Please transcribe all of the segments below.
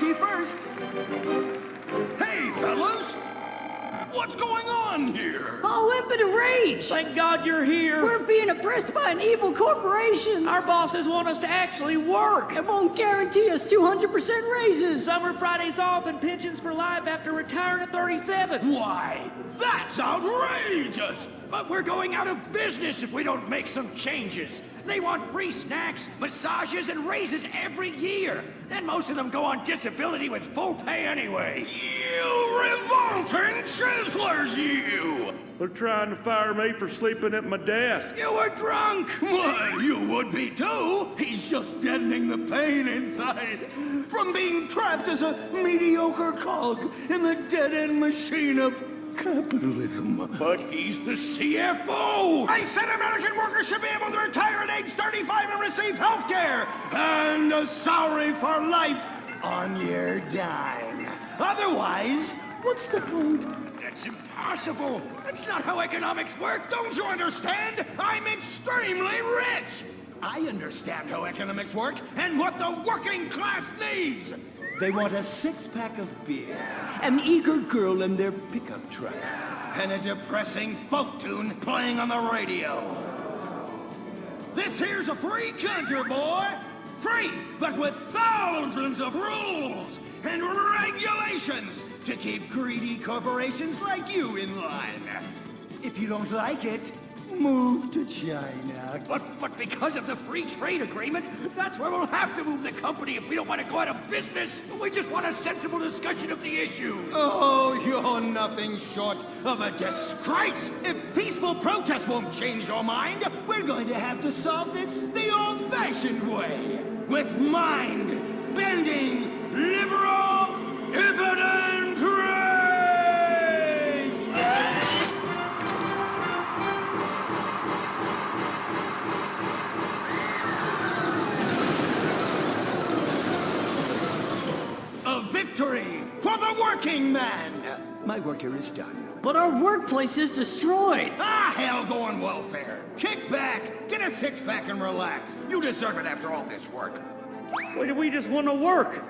Safety first. Hey, fellas! What's going on here? Oh, impotent rage! Thank God you're here. We're being oppressed by an evil corporation. Our bosses want us to actually work. It won't guarantee us 200% raises. Summer Fridays off and pensions for life after retiring at 37. Why, that's outrageous! But we're going out of business if we don't make some changes. They want free snacks, massages, and raises every year. And most of them go on disability with full pay anyway. You revolting chiselers, you! They're trying to fire me for sleeping at my desk. You were drunk! Why, you would be too! He's just deadening the pain inside from being trapped as a mediocre cog in the dead-end machine of capitalism. But he's the CFO! I said American workers should be able to retire at age 35 and receive health care and a salary for life on your dime. Otherwise, what's the point? That's impossible. That's not how economics work. Don't you understand? I'm extremely rich! I understand how economics work and what the working class needs! They want a six-pack of beer, an eager girl in their pickup truck, and a depressing folk tune playing on the radio. This here's a free country, boy! Free, but with thousands of rules and regulations to keep greedy corporations like you in line. If you don't like it, move to China. But because of the free trade agreement, that's where we'll have to move the company if we don't want to go out of business. We just want a sensible discussion of the issue. Oh, you're nothing short of a disgrace! If peaceful protest won't change your mind, we're going to have to solve this the old-fashioned way. With mind-bending, liberal, impotent rage! A victory for the working man! My work here is done. But our workplace is destroyed. Ah, hell, go on welfare. Kick back, get a six-pack and relax. You deserve it after all this work. Why do we just want to work?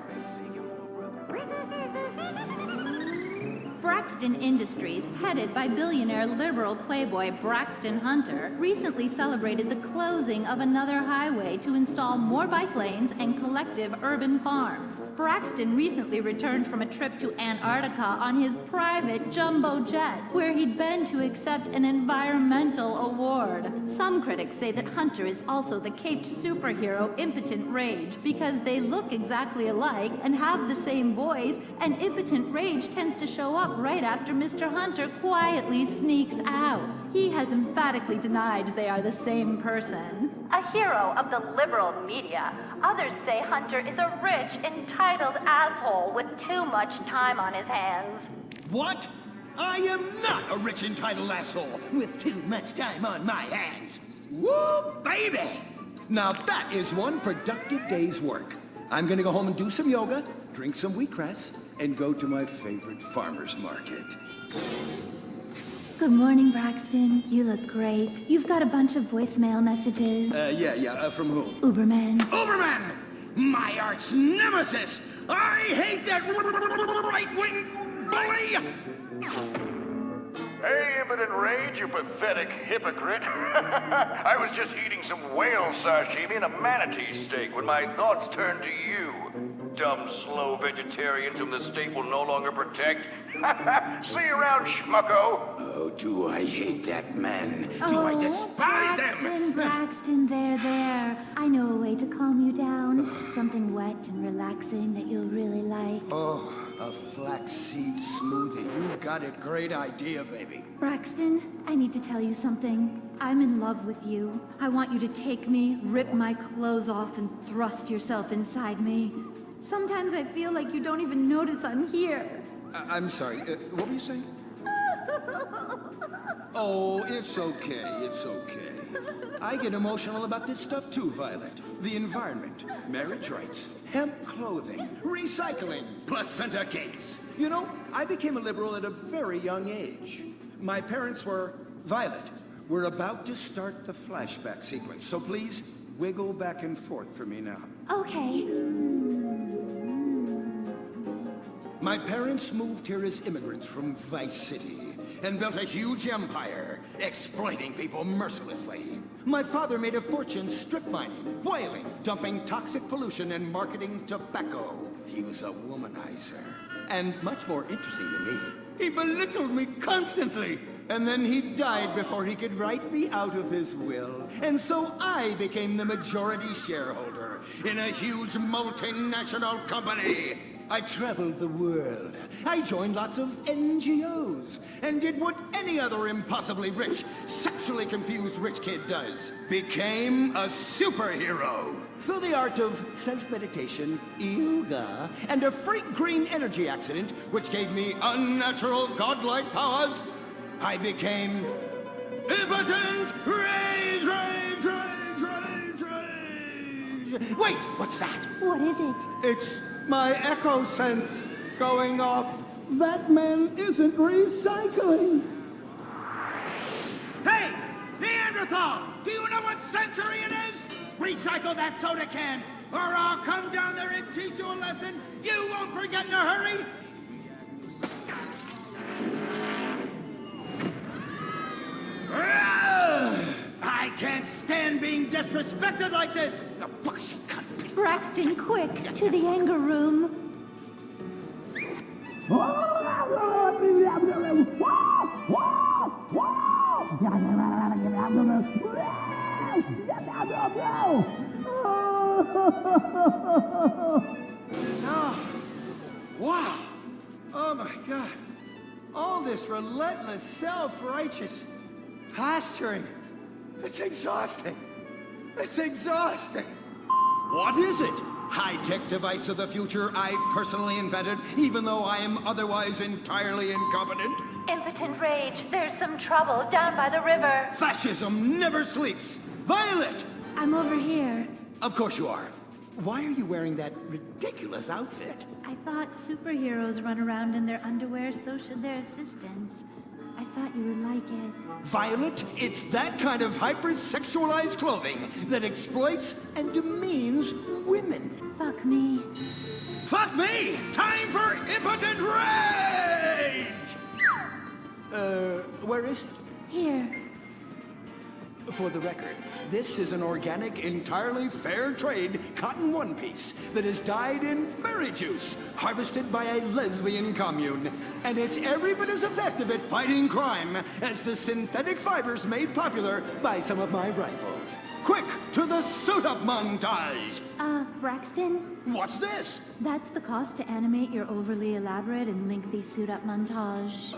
Braxton Industries, headed by billionaire liberal playboy Braxton Hunter, recently celebrated the closing of another highway to install more bike lanes and collective urban farms. Braxton recently returned from a trip to Antarctica on his private jumbo jet, where he'd been to accept an environmental award. Some critics say that Hunter is also the caped superhero Impotent Rage because they look exactly alike and have the same voice, and Impotent Rage tends to show up right after Mr. Hunter quietly sneaks out. He has emphatically denied they are the same person. A hero of the liberal media, others say Hunter is a rich, entitled asshole with too much time on his hands. What? I am not a rich, entitled asshole with too much time on my hands. Woo, baby! Now that is one productive day's work. I'm gonna go home and do some yoga, drink some wheatgrass, and go to my favorite farmer's market. Good morning, Braxton. You look great. You've got a bunch of voicemail messages. From whom? Uberman. Uberman! My arch nemesis! I hate that right-wing bully! Hey, Impotent Rage, you pathetic hypocrite. I was just eating some whale sashimi and a manatee steak when my thoughts turned to you. Dumb, slow vegetarians whom the state will no longer protect. See you around, schmucko. Oh, do I hate that man? Do I despise him? Braxton, there. I know a way to calm you down. Something wet and relaxing that you'll really like. Oh, a flaxseed smoothie. You've got a great idea, baby. Braxton, I need to tell you something. I'm in love with you. I want you to take me, rip my clothes off, and thrust yourself inside me. Sometimes I feel like you don't even notice I'm here. I'm sorry, what were you saying? Oh, it's okay, it's okay. I get emotional about this stuff too, Violet. The environment, marriage rights, hemp clothing, recycling, placenta cakes. You know, I became a liberal at a very young age. My parents were... Violet, we're about to start the flashback sequence, so please wiggle back and forth for me now. Okay. My parents moved here as immigrants from Vice City and built a huge empire, exploiting people mercilessly. My father made a fortune strip mining, whaling, dumping toxic pollution, and marketing tobacco. He was a womanizer. And much more interesting than me, he belittled me constantly. And then he died before he could write me out of his will. And so I became the majority shareholder in a huge multinational company. I traveled the world. I joined lots of NGOs and did what any other impossibly rich, sexually confused rich kid does. Became a superhero. Through the art of self-meditation, yoga, and a freak green energy accident, which gave me unnatural godlike powers, I became impotent rage. Wait, what's that? What is it? It's my echo sense going off. That man isn't recycling. Hey, Neanderthal! Do you know what century it is? Recycle that soda can, or I'll come down there and teach you a lesson you won't forget in a hurry! I can't stand being disrespected like this! The bullshit cunt. Braxton, quick, to the anger room. Oh, wow. Oh my God. All this relentless, self-righteous posturing. It's exhausting. It's exhausting. What is it? High-tech device of the future I personally invented, even though I am otherwise entirely incompetent? Impotent rage, there's some trouble down by the river. Fascism never sleeps. Violet! I'm over here. Of course you are. Why are you wearing that ridiculous outfit? I thought superheroes run around in their underwear, so should their assistants. I thought you would like it. Violet, it's that kind of hypersexualized clothing that exploits and demeans women. Fuck me. Fuck me! Time for impotent rage! Where is it? Here. For the record, this is an organic, entirely fair trade cotton one piece that is dyed in berry juice, harvested by a lesbian commune. And it's every bit as effective at fighting crime as the synthetic fibers made popular by some of my rivals. Quick, to the suit-up montage! Braxton? What's this? That's the cost to animate your overly elaborate and lengthy suit-up montage.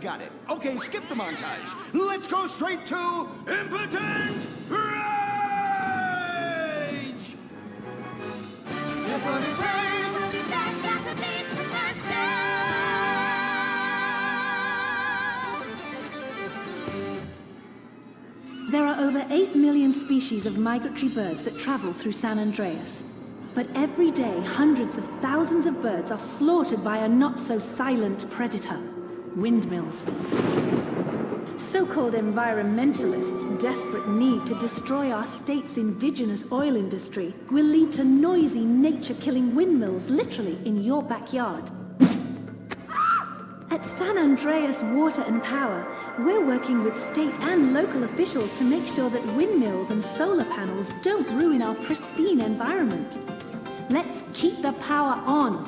Got it. Okay, skip the montage. Let's go straight to impotent rage! Impotent rage! There are over 8 million species of migratory birds that travel through San Andreas. But every day, hundreds of thousands of birds are slaughtered by a not-so-silent predator, windmills. So-called environmentalists' desperate need to destroy our state's indigenous oil industry will lead to noisy, nature-killing windmills literally in your backyard. At San Andreas Water and Power, we're working with state and local officials to make sure that windmills and solar panels don't ruin our pristine environment. Let's keep the power on.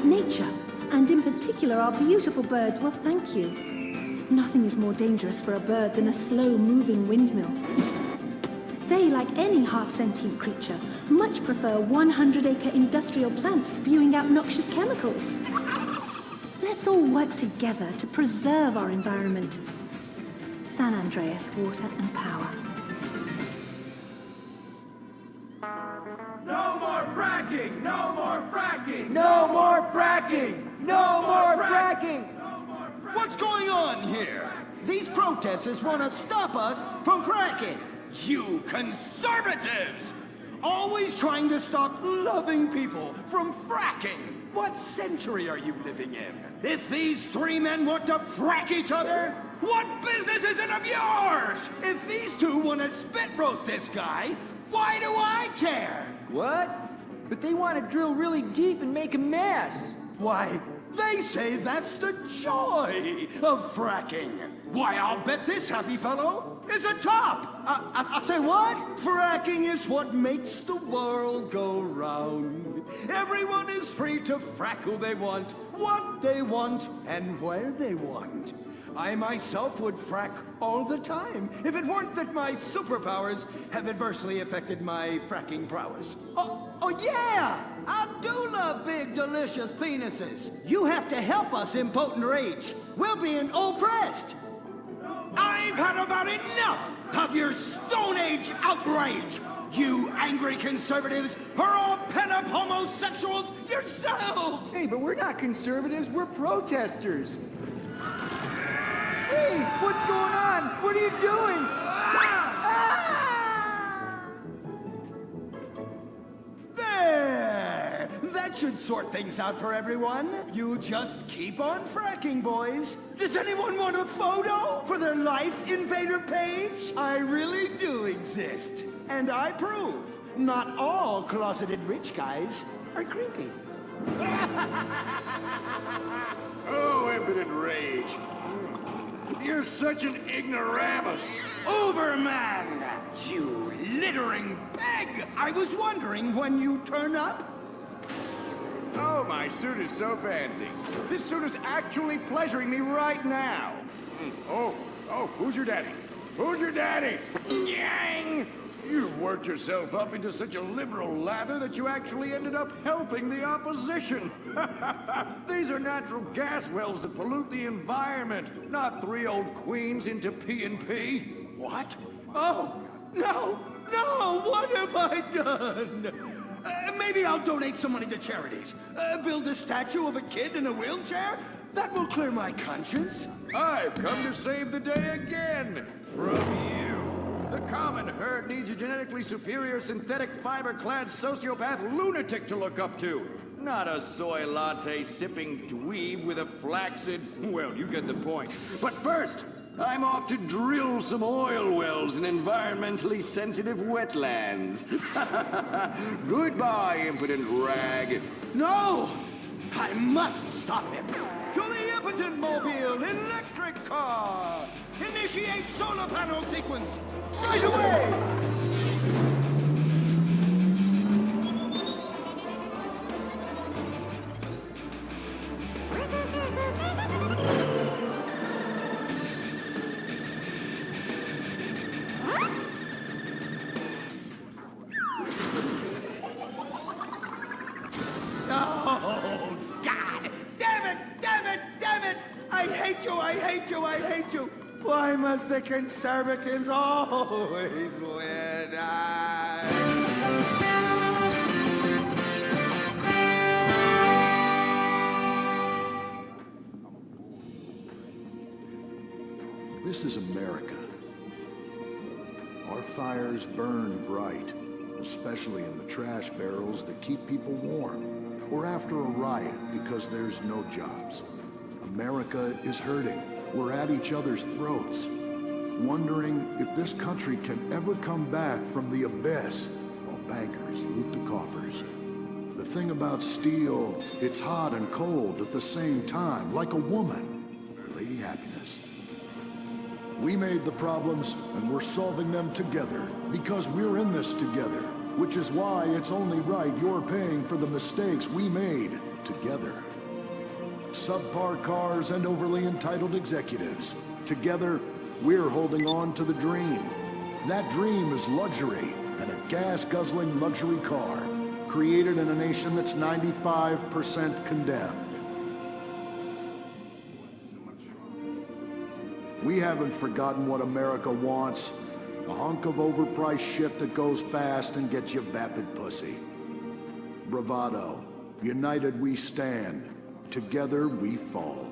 Nature, and in particular our beautiful birds, will thank you. Nothing is more dangerous for a bird than a slow-moving windmill. They, like any half-sentient creature, much prefer 100-acre industrial plants spewing out noxious chemicals. Let's all work together to preserve our environment. San Andreas Water and Power. No more fracking! No more fracking! No more fracking! No more fracking! What's going on here? These protesters want to stop us from fracking. You conservatives! Always trying to stop loving people from fracking. What century are you living in? If these three men want to frack each other, what business is it of yours? If these two want to spit roast this guy, why do I care? What? But they want to drill really deep and make a mess. Why, they say that's the joy of fracking. Why, I'll bet this happy fellow is a top. I say what? Fracking is what makes the world go round. Everyone is free to frack who they want, what they want, and where they want. I myself would frack all the time if it weren't that my superpowers have adversely affected my fracking prowess. Oh yeah! I do love big, delicious penises. You have to help us, impotent rage. We're being oppressed. I've had about enough of your Stone Age outrage. You angry conservatives are all pent-up homosexuals yourselves! Hey, but we're not conservatives, we're protesters. Hey, what's going on? What are you doing? There! That should sort things out for everyone. You just keep on fracking, boys. Does anyone want a photo for their Life Invader page? I really do exist. And I prove not all closeted rich guys are creepy. Oh, impotent rage. You're such an ignoramus. Uberman! You littering peg! I was wondering when you turn up. Oh, my suit is so fancy. This suit is actually pleasuring me right now. Oh, who's your daddy? Who's your daddy? Yang! You've worked yourself up into such a liberal lather that you actually ended up helping the opposition. These are natural gas wells that pollute the environment, not 3 old queens into P&P. What? Oh, no, what have I done? Maybe I'll donate some money to charities. Build a statue of a kid in a wheelchair? That will clear my conscience. I've come to save the day again from you. The common herd needs a genetically superior synthetic fiber-clad sociopath lunatic to look up to. Not a soy latte sipping dweeb with a flaccid... Well, you get the point. But first, I'm off to drill some oil wells in environmentally sensitive wetlands. Goodbye, impotent rag. No! I must stop him. To the impotent mobile electric car! Initiate solar panel sequence right away! Oh, God! Damn it! I hate you! Why must the conservatives always win? This is America. Our fires burn bright, especially in the trash barrels that keep people warm, or after a riot because there's no jobs. America is hurting. We're at each other's throats, wondering if this country can ever come back from the abyss while bankers loot the coffers. The thing about steel, it's hot and cold at the same time, like a woman. Lady Happiness. We made the problems, and we're solving them together, because we're in this together, which is why it's only right you're paying for the mistakes we made together. Subpar cars and overly entitled executives. Together, we're holding on to the dream. That dream is luxury, and a gas-guzzling luxury car, created in a nation that's 95% condemned. We haven't forgotten what America wants. A hunk of overpriced shit that goes fast and gets you vapid pussy. Bravado. United we stand. Together we fall.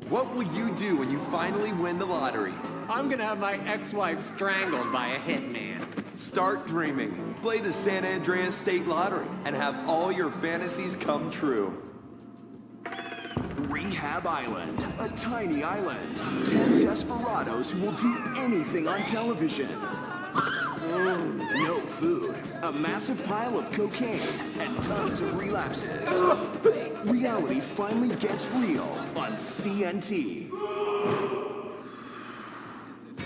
What will you do when you finally win the lottery? I'm gonna have my ex-wife strangled by a hitman. Start dreaming. Play the San Andreas State Lottery and have all your fantasies come true. Rehab Island, a tiny island. 10 desperados who will do anything on television. No food, a massive pile of cocaine, and tons of relapses. Reality finally gets real on CNT.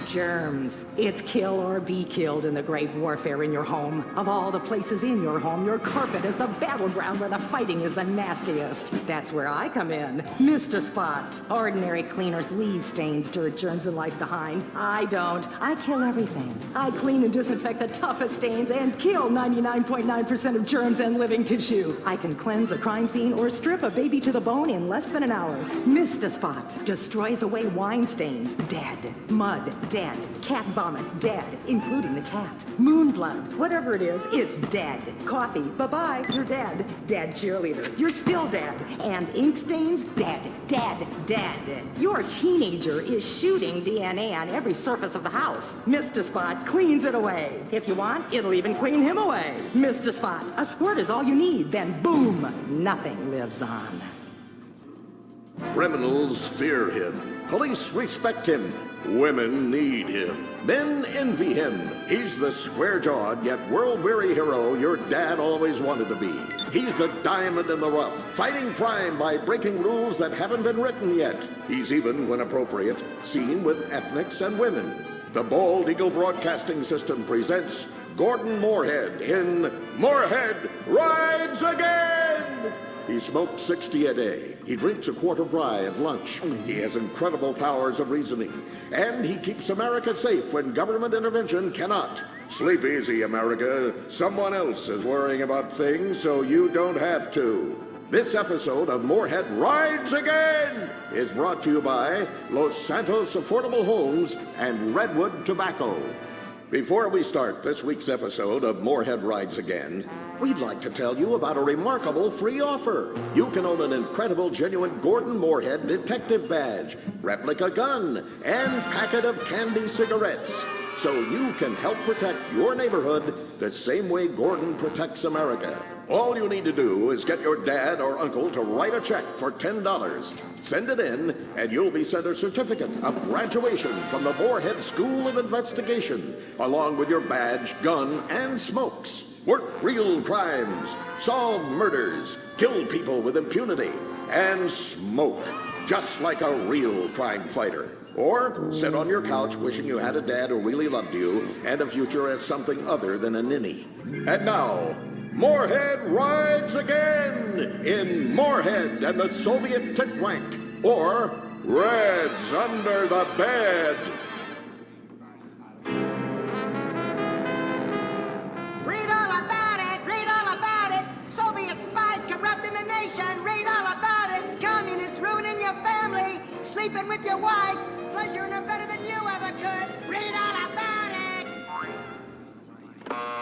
Germs. It's kill or be killed in the great warfare in your home. Of all the places in your home, your carpet is the battleground where the fighting is the nastiest. That's where I come in. Mr. Spot. Ordinary cleaners leave stains, dirt, germs, and life behind. I don't. I kill everything. I clean and disinfect the toughest stains and kill 99.9% of germs and living tissue. I can cleanse a crime scene or strip a baby to the bone in less than an hour. Mr. Spot destroys away wine stains. Dead. Mud. Dead. Cat vomit, dead, including the cat. Moon blood, whatever it is, it's dead. Coffee, bye-bye, you're dead. Dead cheerleader, you're still dead. And ink stains, dead, dead, dead. Your teenager is shooting DNA on every surface of the house. Mr. Spot cleans it away. If you want, it'll even clean him away. Mr. Spot, a squirt is all you need, then boom, nothing lives on. Criminals fear him. Police respect him. Women need him. Men envy him. He's the square-jawed yet world-weary hero your dad always wanted to be. He's the diamond in the rough, fighting crime by breaking rules that haven't been written yet. He's even, when appropriate, seen with ethnics and women. The Bald Eagle Broadcasting System presents Gordon Moorhead in Moorhead Rides Again! He smokes 60 a day. He drinks a quart of rye at lunch. He has incredible powers of reasoning. And he keeps America safe when government intervention cannot. Sleep easy, America. Someone else is worrying about things, so you don't have to. This episode of Moorhead Rides Again is brought to you by Los Santos Affordable Homes and Redwood Tobacco. Before we start this week's episode of Moorhead Rides Again, we'd like to tell you about a remarkable free offer. You can own an incredible, genuine Gordon Moorhead detective badge, replica gun, and packet of candy cigarettes. So you can help protect your neighborhood the same way Gordon protects America. All you need to do is get your dad or uncle to write a check for $10. Send it in, and you'll be sent a certificate of graduation from the Moorhead School of Investigation, along with your badge, gun, and smokes. Work real crimes, solve murders, kill people with impunity, and smoke, just like a real crime fighter. Or sit on your couch wishing you had a dad who really loved you and a future as something other than a ninny. And now, Moorhead Rides Again in Moorhead and the Soviet Tit Rank, or Reds Under the Bed. Read all about it, read all about it. Soviet spies corrupting the nation, read all about it. Communists ruining your family, sleeping with your wife, pleasuring her better than you ever could. Read all about it.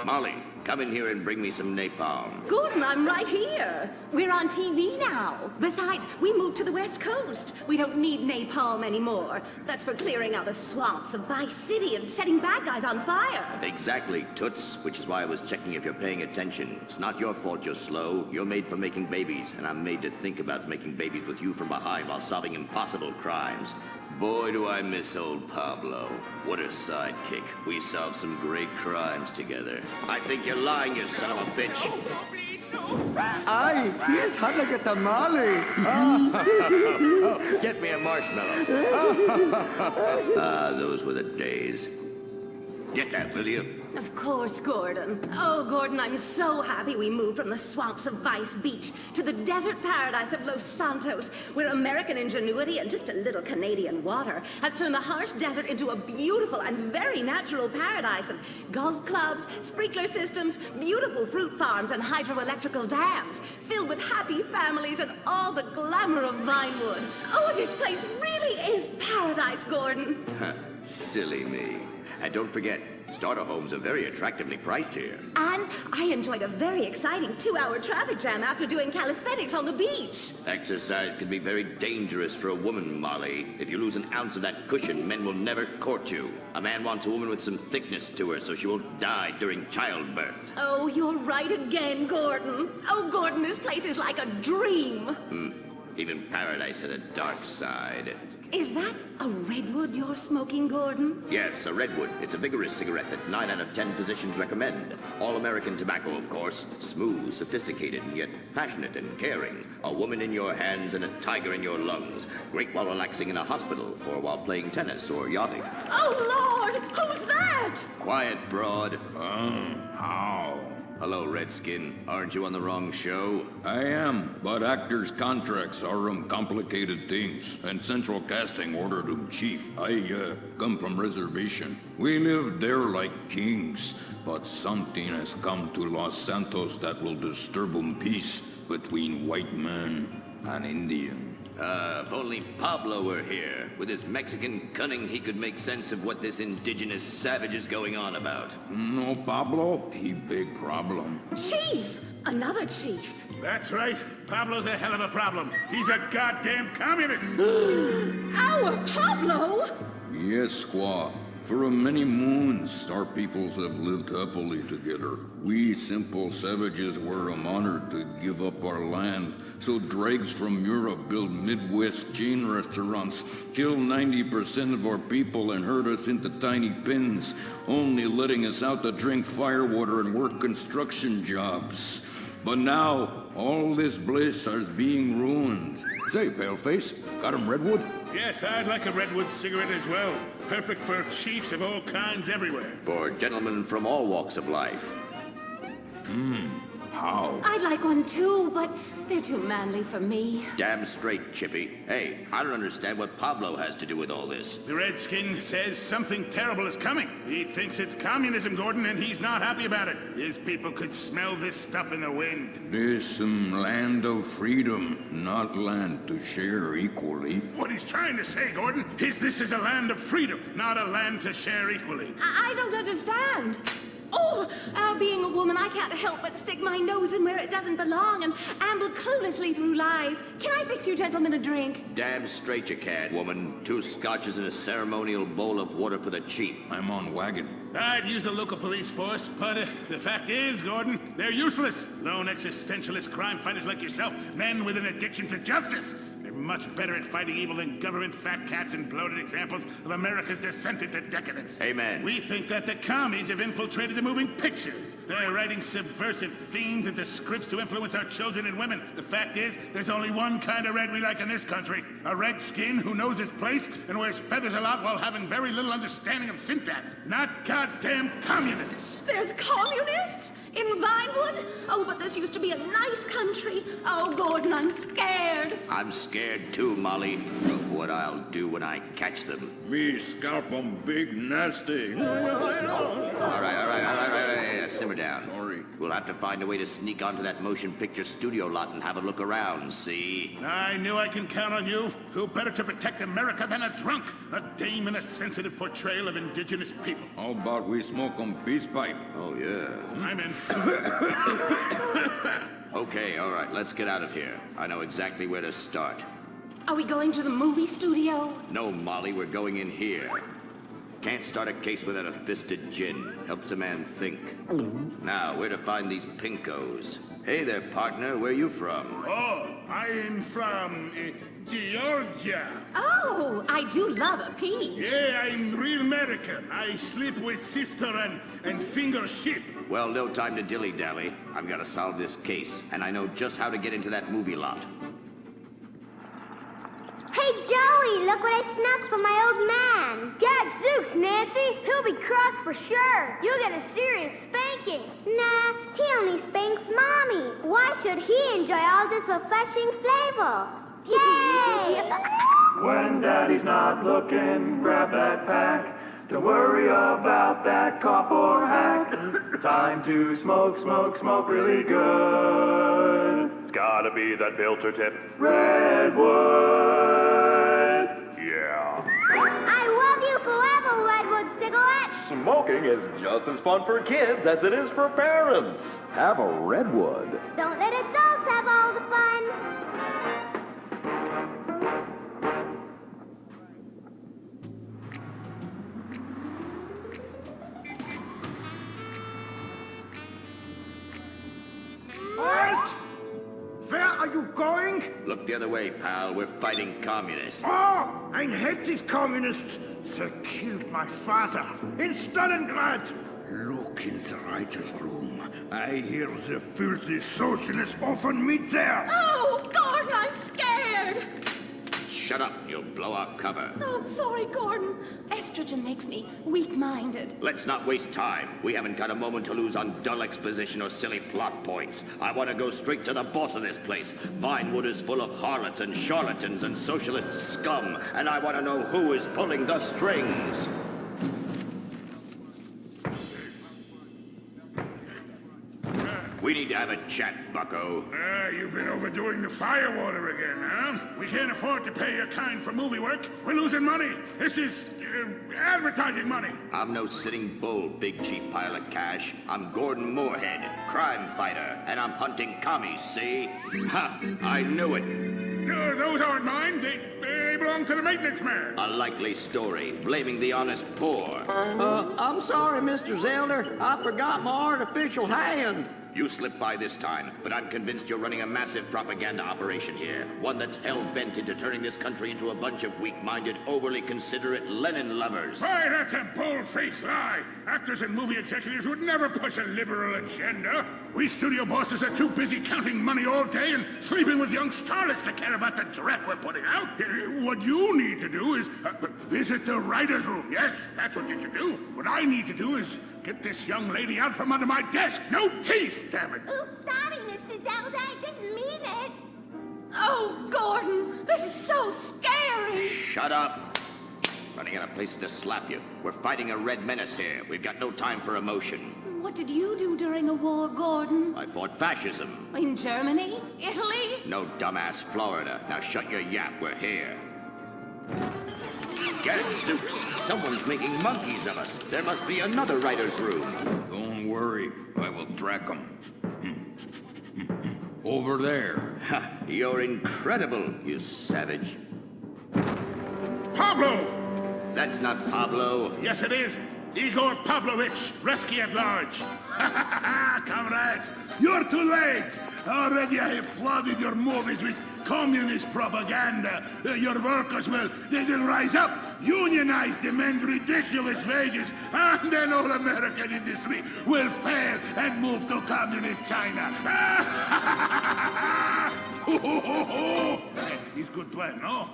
Molly, come in here and bring me some napalm. Gordon, I'm right here. We're on TV now. Besides, we moved to the West Coast. We don't need napalm anymore. That's for clearing out the swamps of Vice City and setting bad guys on fire. Exactly, Toots, which is why I was checking if you're paying attention. It's not your fault you're slow. You're made for making babies, and I'm made to think about making babies with you from behind while solving impossible crimes. Boy, do I miss old Pablo. What a sidekick. We solved some great crimes together. I think you're lying, you son of a bitch. Ay, he is hot like a tamale. Oh, get me a marshmallow. Ah, those were the days. Get that, will you? Of course, Gordon. Oh, Gordon, I'm so happy we moved from the swamps of Vice Beach to the desert paradise of Los Santos, where American ingenuity and just a little Canadian water has turned the harsh desert into a beautiful and very natural paradise of golf clubs, sprinkler systems, beautiful fruit farms, and hydroelectrical dams, filled with happy families and all the glamour of Vinewood. Oh, this place really is paradise, Gordon. Silly me. And don't forget, starter homes are very attractively priced here. And I enjoyed a very exciting 2-hour traffic jam after doing calisthenics on the beach. Exercise can be very dangerous for a woman, Molly. If you lose an ounce of that cushion, men will never court you. A man wants a woman with some thickness to her so she won't die during childbirth. Oh, you're right again, Gordon. Oh, Gordon, this place is like a dream. Even paradise has a dark side. Is that a redwood you're smoking, Gordon? Yes, a redwood. It's a vigorous cigarette that 9 out of 10 physicians recommend. All-American tobacco, of course. Smooth, sophisticated, and yet passionate and caring. A woman in your hands and a tiger in your lungs. Great while relaxing in a hospital, or while playing tennis or yachting. Oh, Lord! Who's that? Quiet, broad. How? Hello, Redskin. Aren't you on the wrong show? I am, but actors' contracts are complicated things, and central casting ordered them chief. I come from reservation. We live there like kings, but something has come to Los Santos that will disturb peace between white man and Indian. If only Pablo were here. With his Mexican cunning, he could make sense of what this indigenous savage is going on about. No, Pablo, he big problem. Chief! Another chief. That's right. Pablo's a hell of a problem. He's a goddamn communist. Our Pablo? Yes, squaw. For many moons, our peoples have lived happily together. We simple savages were honored to give up our land, so dregs from Europe build Midwest chain restaurants, kill 90% of our people and herd us into tiny pens, only letting us out to drink firewater and work construction jobs. But now, all this bliss is being ruined. Say, Paleface, got him redwood? Yes, I'd like a redwood cigarette as well. Perfect for chiefs of all kinds everywhere. For gentlemen from all walks of life. How? I'd like one too, but they're too manly for me. Damn straight, Chippy. Hey, I don't understand what Pablo has to do with all this. The Redskin says something terrible is coming. He thinks it's communism, Gordon, and he's not happy about it. His people could smell this stuff in the wind. This land of freedom, not land to share equally. What he's trying to say, Gordon, is this is a land of freedom, not a land to share equally. I don't understand. Oh, being a woman, I can't help but stick my nose in where it doesn't belong and amble cluelessly through life. Can I fix you gentlemen a drink? Damn straight you can, woman. 2 scotches and a ceremonial bowl of water for the chief. I'm on wagon. I'd use the local police force, but the fact is, Gordon, they're useless. Lone existentialist crime fighters like yourself, men with an addiction to justice. They're much better at fighting evil than government fat cats and bloated examples of America's descent into decadence. Amen. We think that the commies have infiltrated the moving pictures. They're writing subversive themes into scripts to influence our children and women. The fact is, there's only one kind of red we like in this country. A redskin who knows his place and wears feathers a lot while having very little understanding of syntax. Not goddamn communists. There's communists? In Vinewood? Oh, but this used to be a nice country. Oh, Gordon, I'm scared. I'm scared too, Molly, of what I'll do when I catch them. Me scalp 'em big nasty. All right. Simmer down. Sorry. We'll have to find a way to sneak onto that motion picture studio lot and have a look around, see? I knew I can count on you. Who better to protect America than a drunk? A dame in a sensitive portrayal of indigenous people. How about we smoke 'em peace pipe? Oh, yeah. I'm in. Okay, all right, let's get out of here. I know exactly where to start. Are we going to the movie studio? No, Molly, we're going in here. Can't start a case without a fisted gin. Helps a man think. Now, where to find these pinkos? Hey there, partner. Where you from? Oh, I'm from Georgia. Oh, I do love a peach. Yeah, I'm real American. I sleep with sister and finger ship. Well, no time to dilly-dally. I've got to solve this case, and I know just how to get into that movie lot. Hey, Joey, look what I snuck from my old man. Gadzooks, Nancy. He'll be cross for sure. You'll get a serious spanking. Nah, he only spanks Mommy. Why should he enjoy all this refreshing flavor? Yay! When Daddy's not looking, grab that pack. Don't worry about that cop or hack. Time to smoke, smoke, smoke really good. It's gotta be that filter tip. Redwood. Yeah. I love you forever, Redwood cigarette. Smoking is just as fun for kids as it is for parents. Have a Redwood. Don't let adults have all the fun. Halt! Where are you going? going? Look the other way, pal. We're fighting communists. Oh, I hate these communists. They killed my father in Stalingrad. Look in the writer's room. I hear the filthy socialists often meet there. Oh, Gordon, I'm scared. Shut up, you'll blow our cover. Oh, I'm sorry, Gordon. Estrogen makes me weak-minded. Let's not waste time. We haven't got a moment to lose on dull exposition or silly plot points. I want to go straight to the boss of this place. Vinewood is full of harlots and charlatans and socialist scum, and I want to know who is pulling the strings. We need to have a chat, bucko. You've been overdoing the firewater again, huh? We can't afford to pay your kind for movie work. We're losing money. This is advertising money. I'm no sitting bull, big chief pile of cash. I'm Gordon Moorhead, crime fighter, and I'm hunting commies, see? Ha! I knew it. Those aren't mine. They belong to the maintenance man. A likely story, blaming the honest poor. I'm sorry, Mr. Zelder. I forgot my artificial hand. You slipped by this time, but I'm convinced you're running a massive propaganda operation here. One that's hell-bent into turning this country into a bunch of weak-minded, overly considerate Lenin lovers. Why, that's a bold-faced lie. Actors and movie executives would never push a liberal agenda. We studio bosses are too busy counting money all day and sleeping with young starlets to care about the dreck we're putting out. What you need to do is visit the writer's room. Yes, that's what you should do. What I need to do is get this young lady out from under my desk. No teeth, damn it. Oops, sorry, Mr. Zelda. I didn't mean it. Oh, Gordon, this is so scary. Shut up. Running out of places to slap you. We're fighting a red menace here. We've got no time for emotion. What did you do during the war, Gordon? I fought fascism. In Germany? Italy? No, dumbass, Florida. Now shut your yap. We're here. Gadzooks! Someone's making monkeys of us. There must be another writer's room. Don't worry. I will track them. Over there. Ha! You're incredible, you savage. Pablo! That's not Pablo. Yes, it is. Igor Pavlovich, rescue at large. Comrades, you're too late. Already I have flooded your movies with communist propaganda. Your workers they'll rise up, unionize, demand ridiculous wages, and then all American industry will fail and move to communist China. It's good plan, no?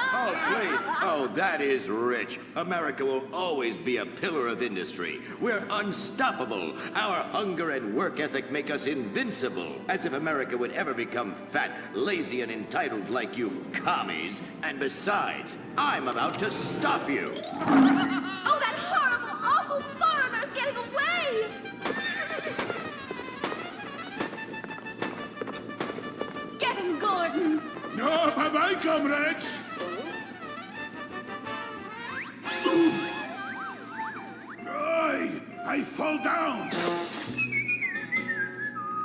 Oh, please. Oh, that is rich. America will always be a pillar of industry. We're unstoppable. Our hunger and work ethic make us invincible. As if America would ever become fat, lazy, and entitled like you commies. And besides, I'm about to stop you. Oh, that horrible, awful foreigner's getting away! Get him, Gordon! No, bye-bye, comrades. I fall down.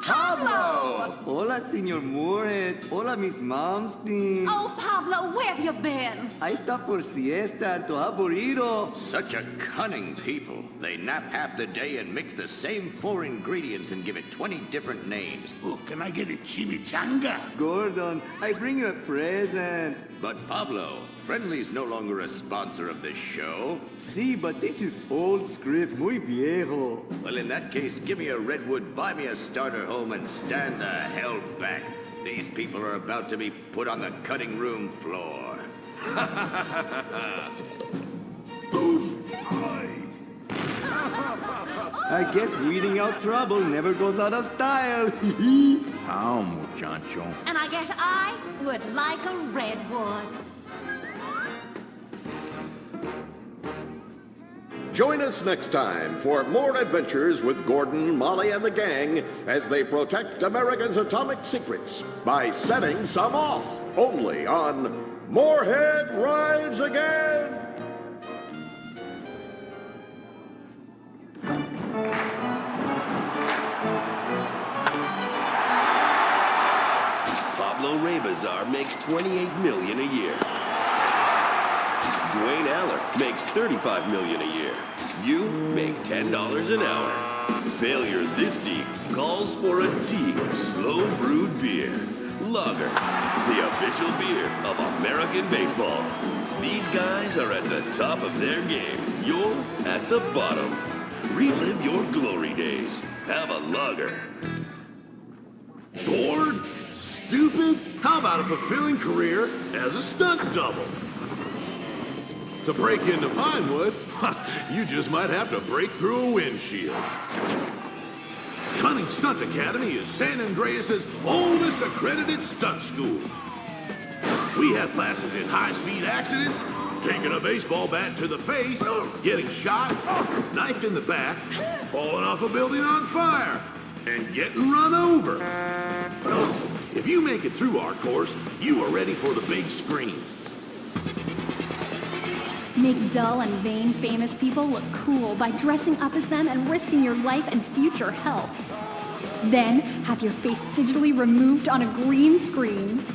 Pablo! Hola, Senor Moorhead. Hola, Miss Malmsteen. Oh, Pablo, where have you been? I stopped for siesta to have burrito. Such a cunning people. They nap half the day and mix the same 4 ingredients and give it 20 different names. Oh, can I get a chimichanga? Gordon, I bring you a present. But Pablo, Friendly's no longer a sponsor of this show. Sí, but this is old script, muy viejo. Well, in that case, give me a redwood, buy me a starter home, and stand the hell back. These people are about to be put on the cutting room floor. I guess weeding out trouble never goes out of style. How, muchacho? And I guess I would like a redwood. Join us next time for more adventures with Gordon, Molly, and the gang as they protect America's atomic secrets by setting some off. Only on Moorhead Rides Again! Pablo Rebazar makes $28 million a year. Dwayne Aller makes $35 million a year. You make $10 an hour. Failure this deep calls for a deep, slow-brewed beer. Lager, the official beer of American baseball. These guys are at the top of their game. You're at the bottom. Relive your glory days. Have a lager. Bored? Stupid? How about a fulfilling career as a stunt double? To break into Vinewood, you just might have to break through a windshield. Cunning Stunt Academy is San Andreas' oldest accredited stunt school. We have classes in high-speed accidents, taking a baseball bat to the face, getting shot, knifed in the back, falling off a building on fire, and getting run over. If you make it through our course, you are ready for the big screen. Make dull and vain famous people look cool by dressing up as them and risking your life and future health. Then have your face digitally removed on a green screen.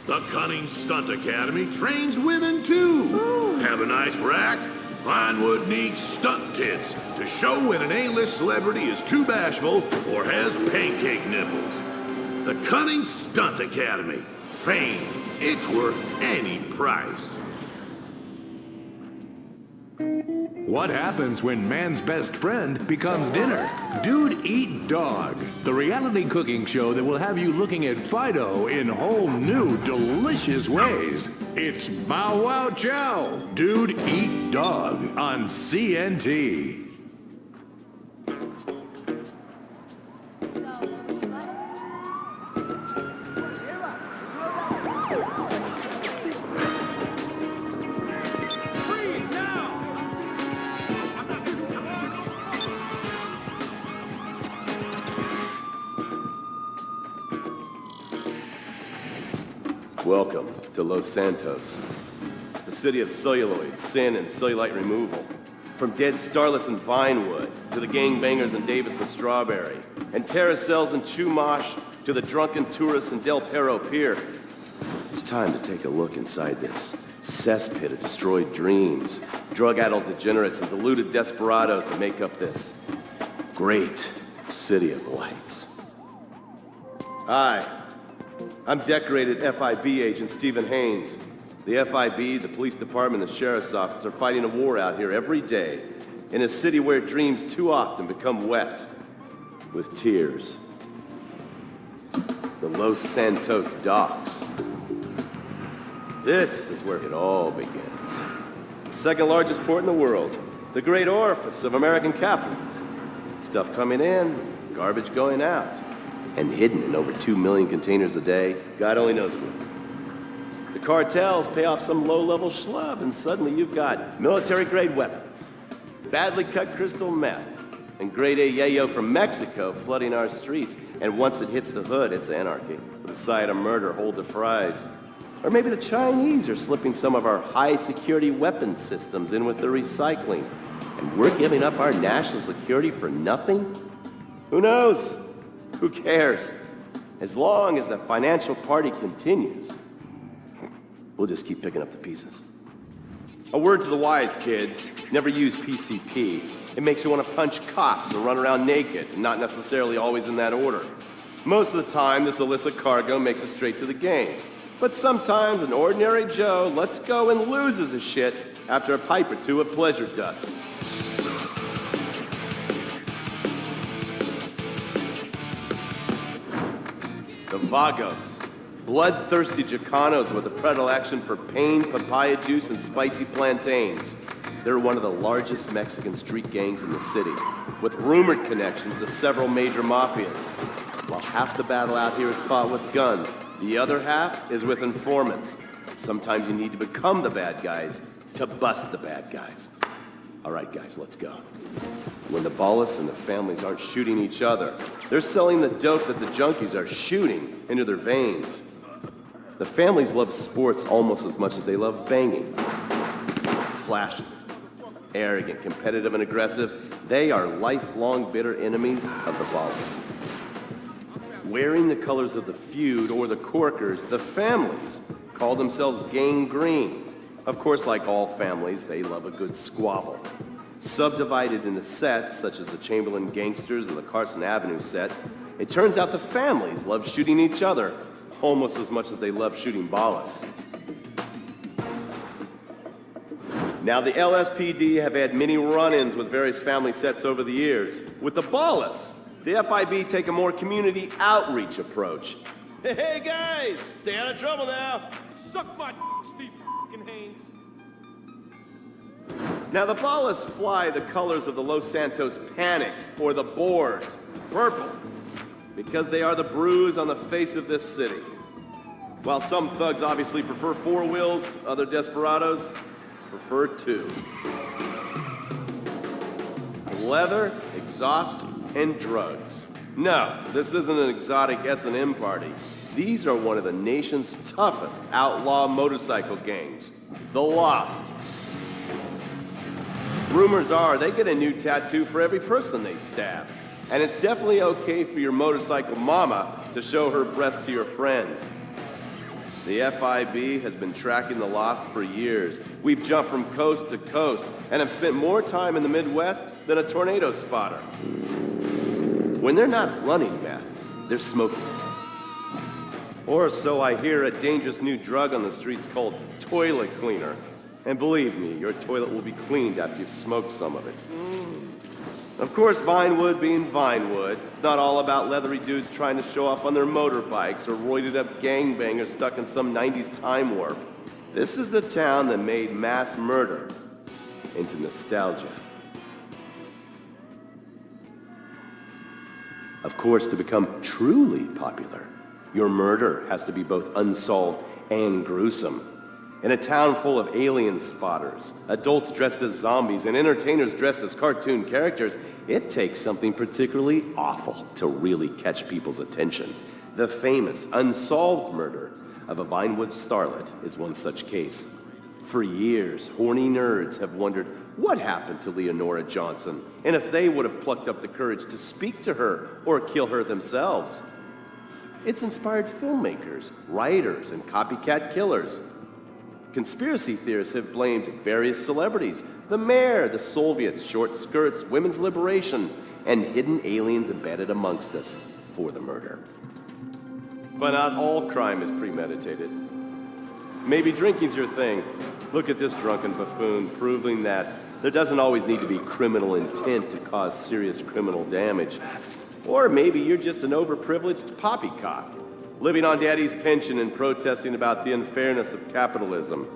The Cunning Stunt Academy trains women too. Ooh. Have a nice rack? Vinewood needs stunt tits to show when an A-list celebrity is too bashful or has pancake nipples. The Cunning Stunt Academy. Fame. It's worth any price. What happens when man's best friend becomes dinner? Dude Eat Dog, the reality cooking show that will have you looking at Fido in whole new, delicious ways. It's Bow Wow Chow, Dude Eat Dog on CNT. Welcome to Los Santos, the city of celluloid, sin, and cellulite removal. From dead starlets in Vinewood to the gangbangers in Davis and Strawberry, and terracels in Chumash to the drunken tourists in Del Perro Pier. It's time to take a look inside this cesspit of destroyed dreams, drug-addled degenerates, and deluded desperados that make up this great city of lights. Hi. I'm decorated FIB agent Stephen Haynes. The FIB, the police department, and the sheriff's office are fighting a war out here every day in a city where dreams too often become wet with tears. The Los Santos docks. This is where it all begins. The second largest port in the world. The great orifice of American capitalism. Stuff coming in, garbage going out. And hidden in over 2 million containers a day, God only knows where. The cartels pay off some low-level schlub, and suddenly you've got military-grade weapons, badly cut crystal meth, and grade A yayo from Mexico flooding our streets. And once it hits the hood, it's anarchy, with a side of murder hold the fries. Or maybe the Chinese are slipping some of our high-security weapons systems in with the recycling, and we're giving up our national security for nothing? Who knows? Who cares? As long as the financial party continues, we'll just keep picking up the pieces. A word to the wise, kids. Never use PCP. It makes you want to punch cops and run around naked, and not necessarily always in that order. Most of the time, this illicit cargo makes it straight to the games. But sometimes an ordinary Joe lets go and loses his shit after a pipe or two of pleasure dust. The Vagos, bloodthirsty Chicanos with a predilection for pain, papaya juice, and spicy plantains. They're one of the largest Mexican street gangs in the city, with rumored connections to several major mafias. While half the battle out here is fought with guns, the other half is with informants. Sometimes you need to become the bad guys to bust the bad guys. All right, guys, let's go. When the ballas and the families aren't shooting each other, they're selling the dope that the junkies are shooting into their veins. The families love sports almost as much as they love banging. Flashy, arrogant, competitive, and aggressive, they are lifelong bitter enemies of the ballas. Wearing the colors of the feud or the corkers, the families call themselves Gang Green. Of course, like all families, they love a good squabble. Subdivided into sets, such as the Chamberlain Gangsters and the Carson Avenue set, it turns out the families love shooting each other almost as much as they love shooting ballas. Now, the LSPD have had many run-ins with various family sets over the years. With the ballas, the FIB take a more community outreach approach. Hey guys, stay out of trouble now. Suck my Steve Haynes. Now, the ballas fly the colors of the Los Santos Panic, or the Boers, purple, because they are the bruise on the face of this city. While some thugs obviously prefer four wheels, other desperados prefer two. Leather, exhaust, and drugs. No, this isn't an exotic S&M party. These are one of the nation's toughest outlaw motorcycle gangs, the Lost. Rumors are they get a new tattoo for every person they stab. And it's definitely okay for your motorcycle mama to show her breasts to your friends. The FIB has been tracking the Lost for years. We've jumped from coast to coast and have spent more time in the Midwest than a tornado spotter. When they're not running meth, they're smoking it. Or so I hear, a dangerous new drug on the streets called toilet cleaner. And believe me, your toilet will be cleaned after you've smoked some of it. Of course, Vinewood being Vinewood, it's not all about leathery dudes trying to show off on their motorbikes or roided up gangbangers stuck in some 90s time warp. This is the town that made mass murder into nostalgia. Of course, to become truly popular, your murder has to be both unsolved and gruesome. In a town full of alien spotters, adults dressed as zombies, and entertainers dressed as cartoon characters, it takes something particularly awful to really catch people's attention. The famous, unsolved murder of a Vinewood starlet is one such case. For years, horny nerds have wondered what happened to Leonora Johnson, and if they would have plucked up the courage to speak to her or kill her themselves. It's inspired filmmakers, writers, and copycat killers. Conspiracy theorists have blamed various celebrities, the mayor, the Soviets, short skirts, women's liberation, and hidden aliens embedded amongst us for the murder. But not all crime is premeditated. Maybe drinking's your thing. Look at this drunken buffoon, proving that there doesn't always need to be criminal intent to cause serious criminal damage. Or maybe you're just an overprivileged poppycock, living on daddy's pension and protesting about the unfairness of capitalism.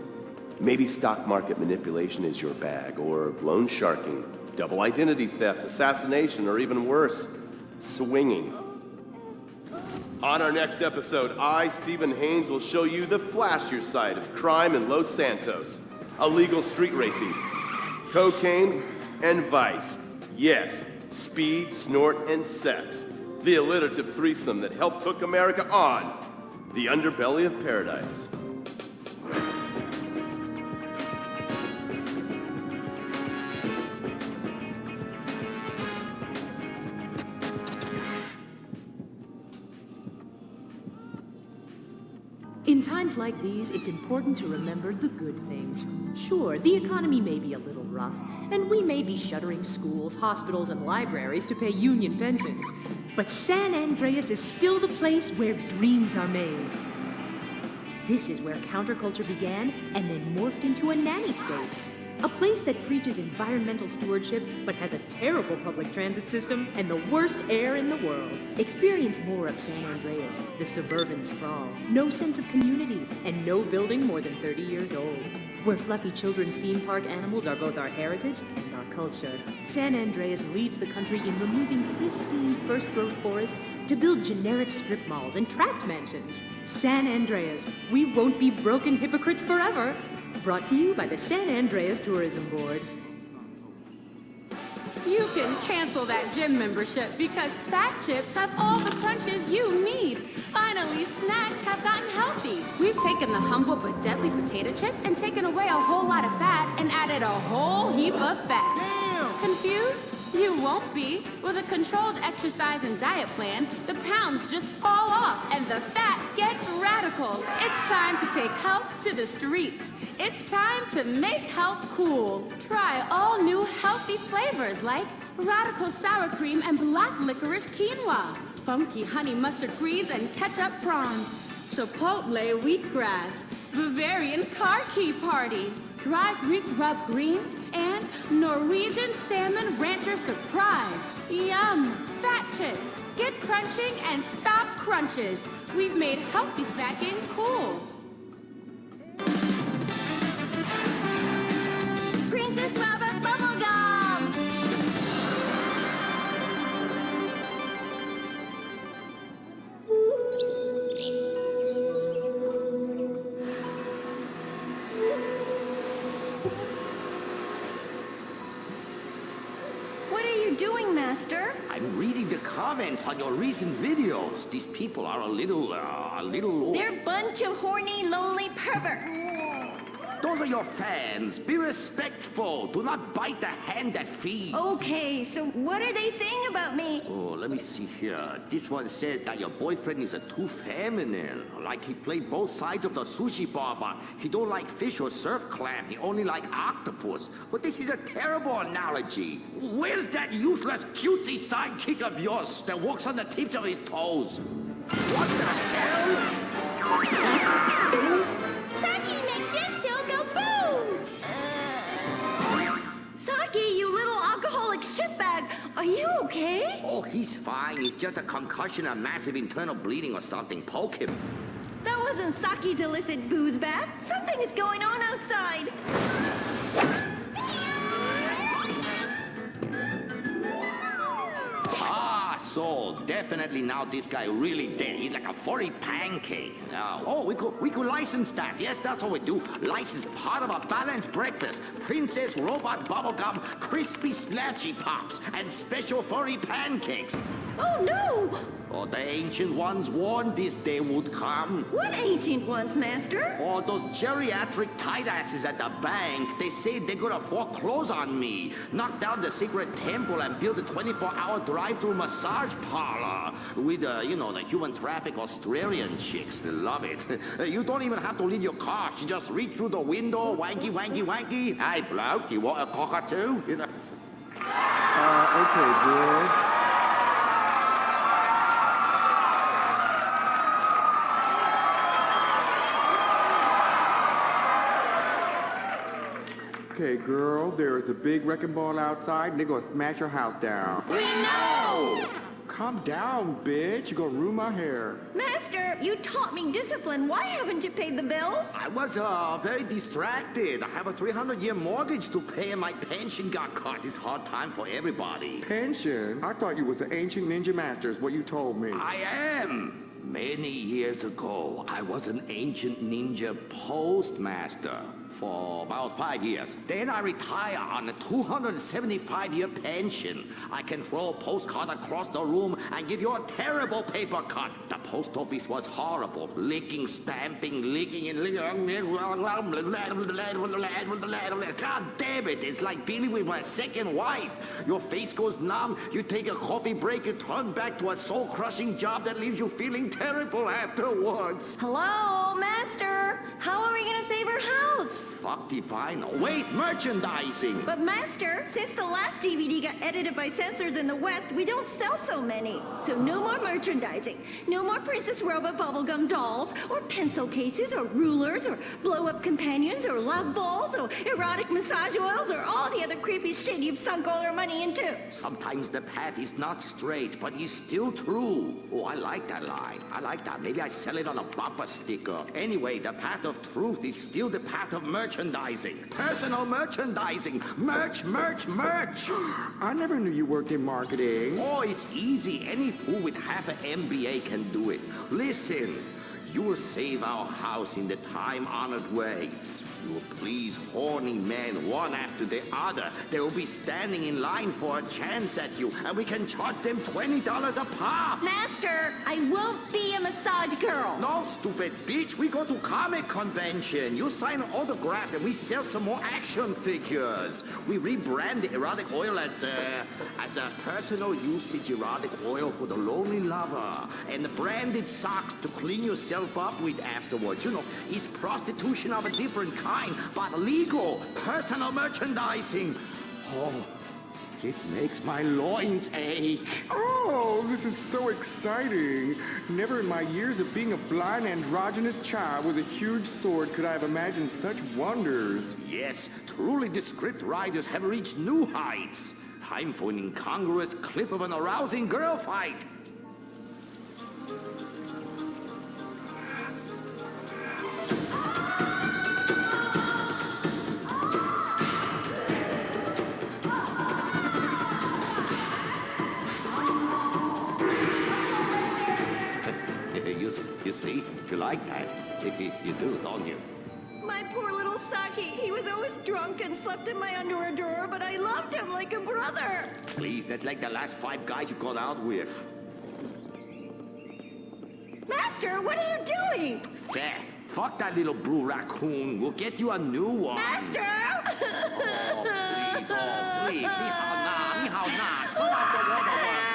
Maybe stock market manipulation is your bag, or loan sharking, double identity theft, assassination, or even worse, swinging. On our next episode, I, Stephen Haynes, will show you the flashier side of crime in Los Santos. Illegal street racing, cocaine, and vice. Yes, speed, snort, and sex. The alliterative threesome that helped hook America on the underbelly of paradise. In times like these, it's important to remember the good things. Sure, the economy may be a little rough, and we may be shuttering schools, hospitals, and libraries to pay union pensions. But San Andreas is still the place where dreams are made. This is where counterculture began and then morphed into a nanny state. A place that preaches environmental stewardship but has a terrible public transit system and the worst air in the world. Experience more of San Andreas, the suburban sprawl. No sense of community and no building more than 30 years old. Where fluffy children's theme park animals are both our heritage and our culture. San Andreas leads the country in removing pristine first-growth forest to build generic strip malls and tract mansions. San Andreas, we won't be broken hypocrites forever. Brought to you by the San Andreas Tourism Board. You can cancel that gym membership because Fat Chips have all the crunches you need. Finally, snacks have gotten healthy. We've taken the humble but deadly potato chip and taken away a whole lot of fat and added a whole heap of fat. Damn! Confused? You won't be. With a controlled exercise and diet plan, the pounds just fall off and the fat gets radical. radical. It's time to take health to the streets. It's time to make health cool. Try all new healthy flavors like radical sour cream and black licorice quinoa, funky honey mustard greens and ketchup prawns, chipotle wheatgrass, Bavarian car key party, dry Greek rub greens, and Norwegian salmon rancher surprise. Yum! Fat chips. Get crunching and stop crunches. We've made healthy snacking cool. Princess Rabbit bubblegum! What are you doing, Master? I'm reading the comments on your recent videos. These people are a little... They're a bunch of horny, lonely perverts. Those are your fans. Be respectful. Do not bite the hand that feeds. Okay, so what are they saying about me? Oh, let me see here. This one said that your boyfriend is too feminine. Like he played both sides of the sushi bar, but he don't like fish or surf clam. He only like octopus. But this is a terrible analogy. Where's that useless cutesy sidekick of yours that walks on the tips of his toes? What the hell? Saki make Jim still go boom! Saki, you little alcoholic shitbag, are you okay? Oh, he's fine. It's just a concussion and massive internal bleeding or something. Poke him. That wasn't Saki's illicit booze bath. Something is going on outside. So definitely now this guy really dead. He's like a furry pancake. Oh, we could license that. Yes, that's what we do. License part of a balanced breakfast. Princess Robot Bubblegum, Crispy Snatchy Pops, and special furry pancakes. Oh, no! Oh, the ancient ones warned this day would come. What ancient ones, Master? Oh, those geriatric tight asses at the bank. They say they're gonna foreclose on me, knock down the secret temple, and build a 24-hour drive-through massage parlor with, you know, the human traffic Australian chicks. They love it. You don't even have to leave your car. You just reach through the window, wanky, wanky, wanky. Hey, bloke, you want a cockatoo? You know? Okay, good. Okay, girl, there is a big wrecking ball outside, and they're gonna smash your house down. We know! Calm down, bitch. You're gonna ruin my hair. Master, you taught me discipline. Why haven't you paid the bills? I was very distracted. I have a 300-year mortgage to pay, and my pension got cut. It's hard time for everybody. Pension? I thought you was an ancient ninja master, is what you told me. I am. Many years ago, I was an ancient ninja postmaster for about 5 years. Then I retire on a 275-year pension. I can throw a postcard across the room and give you a terrible paper cut. The post office was horrible. Licking, stamping, licking, and licking. God damn it, it's like dealing with my second wife. Your face goes numb, you take a coffee break, you turn back to a soul-crushing job that leaves you feeling terrible afterwards. Hello, Master. How are we gonna save our house? Fuck define. Wait, merchandising. But Master, since the last DVD got edited by censors in the West, we don't sell so many. So no more merchandising. No more Princess Robot bubblegum dolls, or pencil cases, or rulers, or blow-up companions, or love balls, or erotic massage oils, or all the other creepy shit you've sunk all our money into. Sometimes the path is not straight, but is still true. Oh, I like that line. I like that. Maybe I sell it on a bumper sticker. Anyway, the path of truth is still the path of merchandising. Personal merchandising. Merch, merch, merch. I never knew you worked in marketing. Oh, it's easy. Any fool with half an MBA can do it. Listen, you will save our house in the time-honored way. You will please horny men one after the other. They will be standing in line for a chance at you, and we can charge them $20 a pop. Master, I won't be a massage girl. No, stupid bitch. We go to comic convention. You sign an autograph and we sell some more action figures. We rebrand the erotic oil as a personal usage erotic oil for the lonely lover. And the branded socks to clean yourself up with afterwards. You know, it's prostitution of a different kind, but legal, personal merchandising. Oh, it makes my loins ache. Oh, this is so exciting. Never in my years of being a blind androgynous child with a huge sword could I have imagined such wonders. Yes, truly the script writers have reached new heights. Time for an incongruous clip of an arousing girl fight. You see? You like that? You do, don't you? My poor little Saki. He was always drunk and slept in my underwear drawer, but I loved him like a brother. Please, that's like the last 5 guys you got out with. Master, what are you doing? Fair. Fuck that little blue raccoon. We'll get you a new one. Master! Oh, please. Ni hao na. Ni hao na. Turn off the waterworks.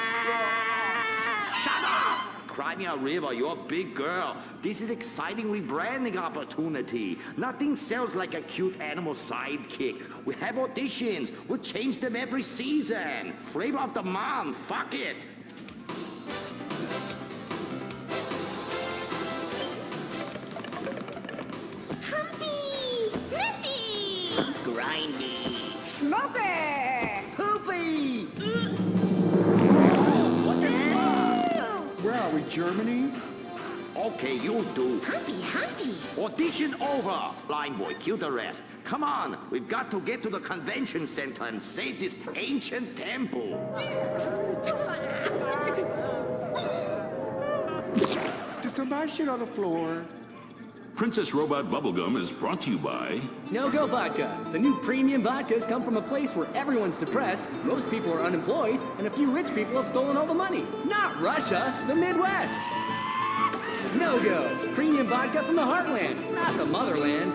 Shut up! Cry me a river, you're a big girl. This is exciting rebranding opportunity. Nothing sells like a cute animal sidekick. We have auditions. We'll change them every season. Flavor of the month. Fuck it. Humpy! Sniffy! Grindy. Smoky! Poopy! Where are we, Germany? Okay, you do. Humpy! Audition over. Blind boy, cue the rest. Come on, we've got to get to the convention center and save this ancient temple. Did somebody shit on the floor? Princess Robot Bubblegum is brought to you by... No-Go Vodka. The new premium vodkas come from a place where everyone's depressed, most people are unemployed, and a few rich people have stolen all the money. Not Russia, the Midwest. No-Go. Premium vodka from the heartland, not the motherland.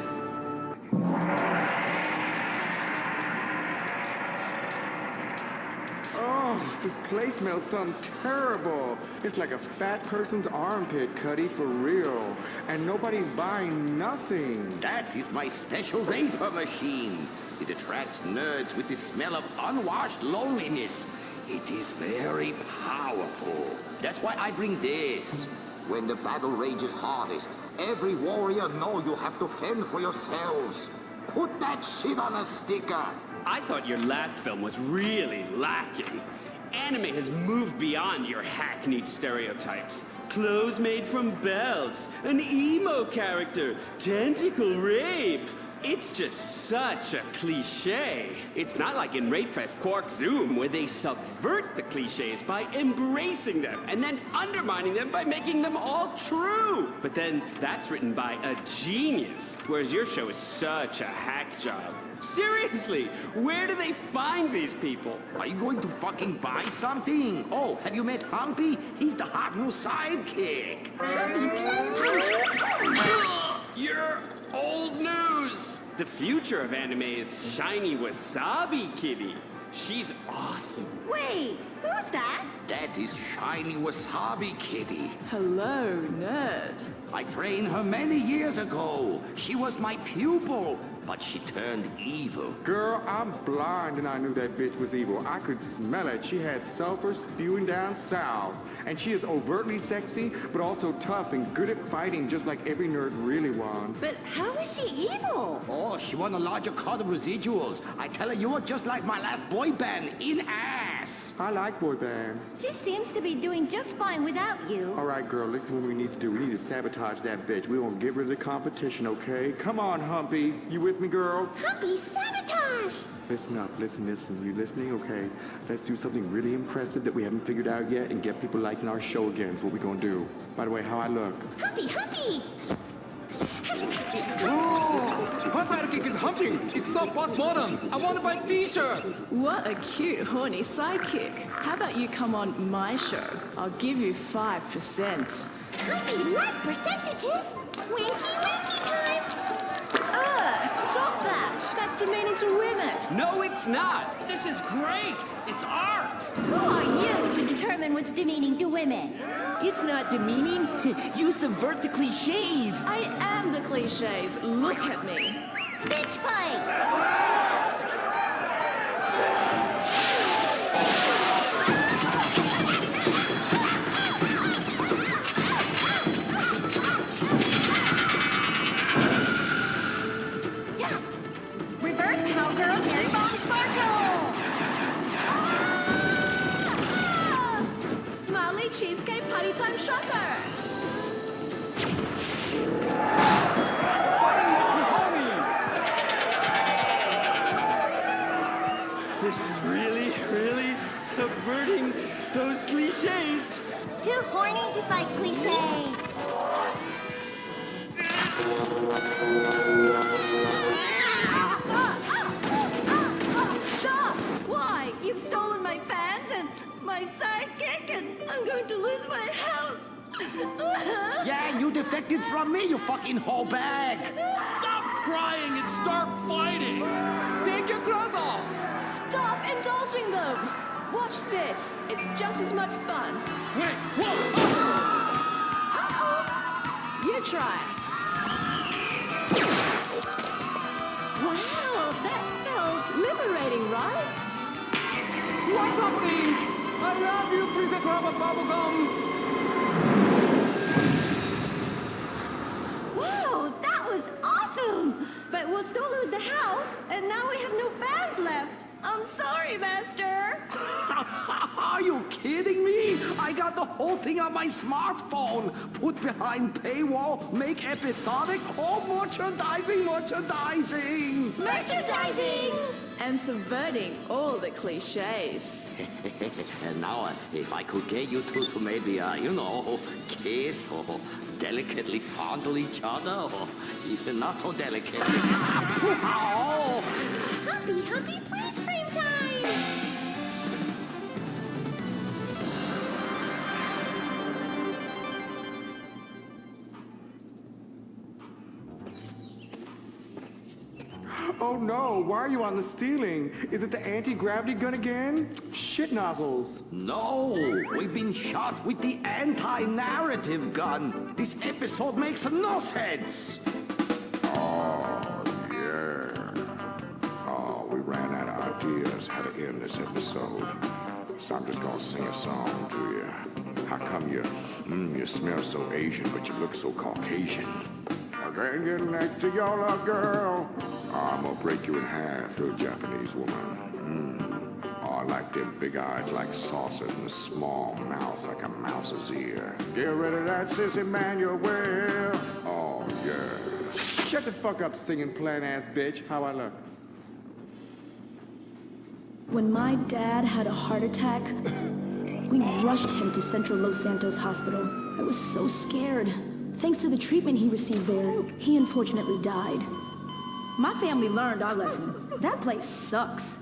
Oh, this place smells something terrible. It's like a fat person's armpit, Cuddy, for real. And nobody's buying nothing. That is my special vapor machine. It attracts nerds with the smell of unwashed loneliness. It is very powerful. That's why I bring this. When the battle rages hardest, every warrior know you have to fend for yourselves. Put that shit on a sticker. I thought your last film was really lacking. Anime has moved beyond your hackneyed stereotypes. Clothes made from belts, an emo character, tentacle rape. It's just such a cliche. It's not like in Rapefest Quark Zoom, where they subvert the cliches by embracing them and then undermining them by making them all true. But then that's written by a genius, whereas your show is such a hack job. Seriously, where do they find these people? Are you going to fucking buy something? Oh, have you met Humpy? He's the hot new sidekick. You're old news! The future of anime is shiny wasabi kitty. She's awesome. Wait, who's that? That is Shiny Wasabi Kitty. Hello, nerd. I trained her many years ago. She was my pupil, but she turned evil. Girl, I'm blind and I knew that bitch was evil. I could smell it. She had sulfur spewing down south. And she is overtly sexy, but also tough and good at fighting, just like every nerd really wants. But how is she evil? Oh, she won a larger cut of residuals. I tell her you are just like my last boy band, in ass. I like boy bands. She seems to be doing just fine without you. All right, girl, listen what we need to do. We need to sabotage that bitch. We won't get rid of the competition, okay? Come on, Humpy. You with me, girl? Humpy, sabotage! Listen up, listen. You listening? Okay. Let's do something really impressive that we haven't figured out yet and get people liking our show again. That's what we're gonna do. By the way, how I look? Humpy! Her sidekick is humping. It's so postmodern. I want to buy a t-shirt. What a cute, horny sidekick. How about you come on my show? I'll give you 5%. Humpy, like percentages? Winky, winky time! Stop that! That's demeaning to women. No, it's not. This is great. It's art. Who are you to determine what's demeaning to women? It's not demeaning. You subvert the cliches. I am the cliches. Look at me. Bitch fight! Reverse cowgirl, cherry bomb sparkle! Smiley cheesecake party time shocker! This is really, really subverting those cliches. Too horny to fight cliches. Stop! Why? You've stolen my fans and my sidekick, and I'm going to lose my house. Yeah, you defected from me, you fucking whole bag. Stop crying and start fighting. Take your clothes off. Stop indulging them. Watch this. It's just as much fun. Wait, whoa! You try. Wow, that felt liberating, right? What's happening? I love you, Princess Robot Bubblegum. Wow, that was awesome! But we'll still lose the house, and now we have no fans left. I'm sorry, Master. Are you kidding me? I got the whole thing on my smartphone. Put behind paywall, make episodic, all merchandising. Merchandising! And subverting all the cliches. And now, if I could get you two to maybe, kiss or delicately fondle each other, or even not so delicate. Humpy, Humpy, freeze frame time! Oh no, why are you on the ceiling? Is it the anti-gravity gun again? Shit nozzles. No, we've been shot with the anti-narrative gun. This episode makes no sense. Oh, yeah. Oh, we ran out of ideas how to end this episode. So I'm just gonna sing a song to you. How come you smell so Asian, but you look so Caucasian? I can't get next to your little girl. I'm gonna break you in half to a Japanese woman. Oh, I like them big eyes like saucers and a small mouth like a mouse's ear. Get rid of that sissy Manuel. Oh, yeah. Shut the fuck up, singing plant-ass bitch. How I look? When my dad had a heart attack, we rushed him to Central Los Santos Hospital. I was so scared. Thanks to the treatment he received there, he unfortunately died. My family learned our lesson. That place sucks.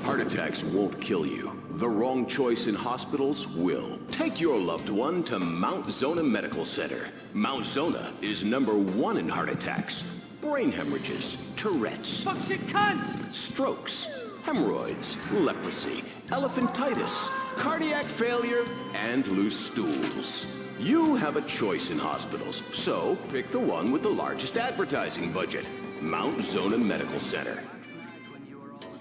Heart attacks won't kill you. The wrong choice in hospitals will. Take your loved one to Mount Zona Medical Center. Mount Zona is #1 in heart attacks, brain hemorrhages, Tourette's, Fuck shit cunt! strokes, hemorrhoids, leprosy, elephantitis, cardiac failure, and loose stools. You have a choice in hospitals, so pick the one with the largest advertising budget. Mount Zona Medical Center.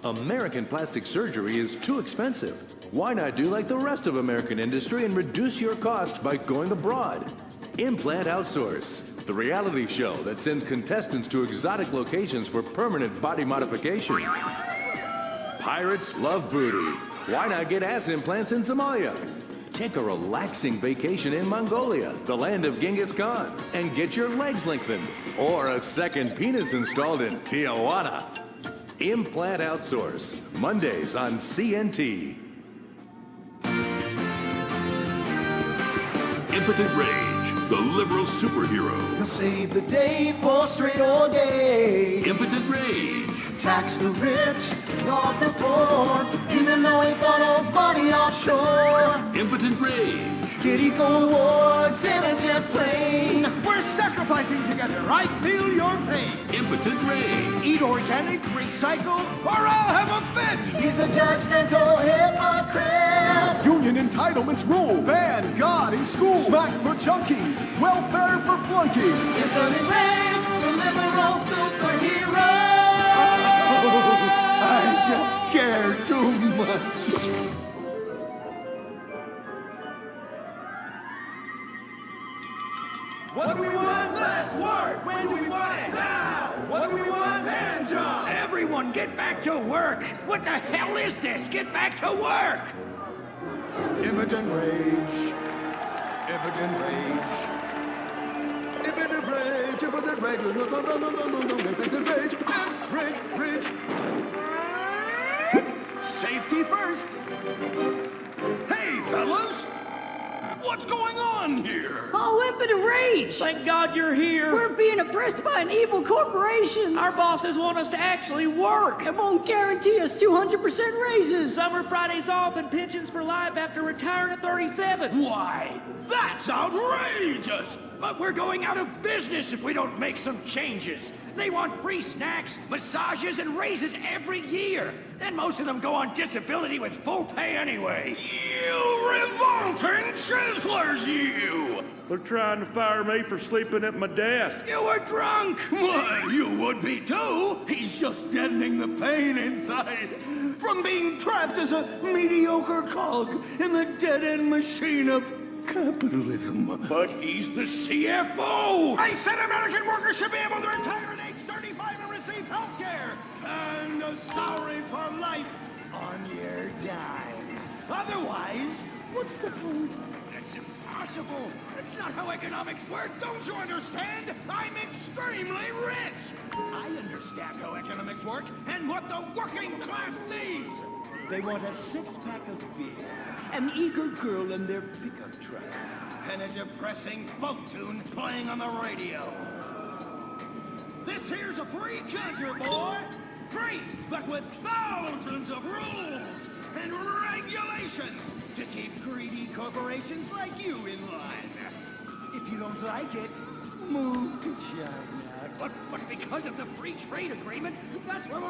American plastic surgery is too expensive. Why not do like the rest of American industry and reduce your cost by going abroad? Implant Outsource, the reality show that sends contestants to exotic locations for permanent body modification. Pirates love booty. Why not get ass implants in Somalia? Take a relaxing vacation in Mongolia, the land of Genghis Khan, and get your legs lengthened. Or a second penis installed in Tijuana. Implant Outsource, Mondays on CNT. Impotent Rage, the liberal superhero. He'll save the day for straight or gay. Impotent Rage. Tax the rich, rob the poor, even though he bought his body offshore. Impotent Rage. Kitty go awards in a jet plane. together. I feel your pain. Impotent rage. Eat organic, recycle, or I'll have a fit. He's a judgmental hypocrite. Union entitlements rule. Ban God in school. Smack for junkies. Welfare for flunkies. Infinite rage, the liberal superhero. I just care too much. What do we want? Less work. When do we want it? Now. What do we want? Hand jobs. Everyone, get back to work. What the hell is this? Get back to work. Impotent rage. Impotent rage. Impotent rage. Impotent rage. Impotent rage. Rage. Rage. Safety first. Hey, fellas. What's going on here? Oh, impotent rage! Thank God you're here. We're being oppressed by an evil corporation. Our bosses want us to actually work. It won't guarantee us 200% raises. Summer Fridays off and pensions for life after retiring at 37. Why, that's outrageous! But we're going out of business if we don't make some changes. They want free snacks, massages, and raises every year. And most of them go on disability with full pay anyway. You revolting chiselers, you! They're trying to fire me for sleeping at my desk. You were drunk! Why, you would be too! He's just deadening the pain inside from being trapped as a mediocre cog in the dead-end machine of capitalism. But he's the CFO! I said American workers should be able to retire at age 35 and receive health care! And a salary for life on your dime. Otherwise, what's the point? That's impossible! That's not how economics work, don't you understand? I'm extremely rich! I understand how economics work and what the working class needs! They want a six-pack of beer, an eager girl in their pickup truck, and a depressing folk tune playing on the radio. This here's a free country, boy! Free, but with thousands of rules and regulations to keep greedy corporations like you in line. If you don't like it, move to China. But because of the free trade agreement, that's where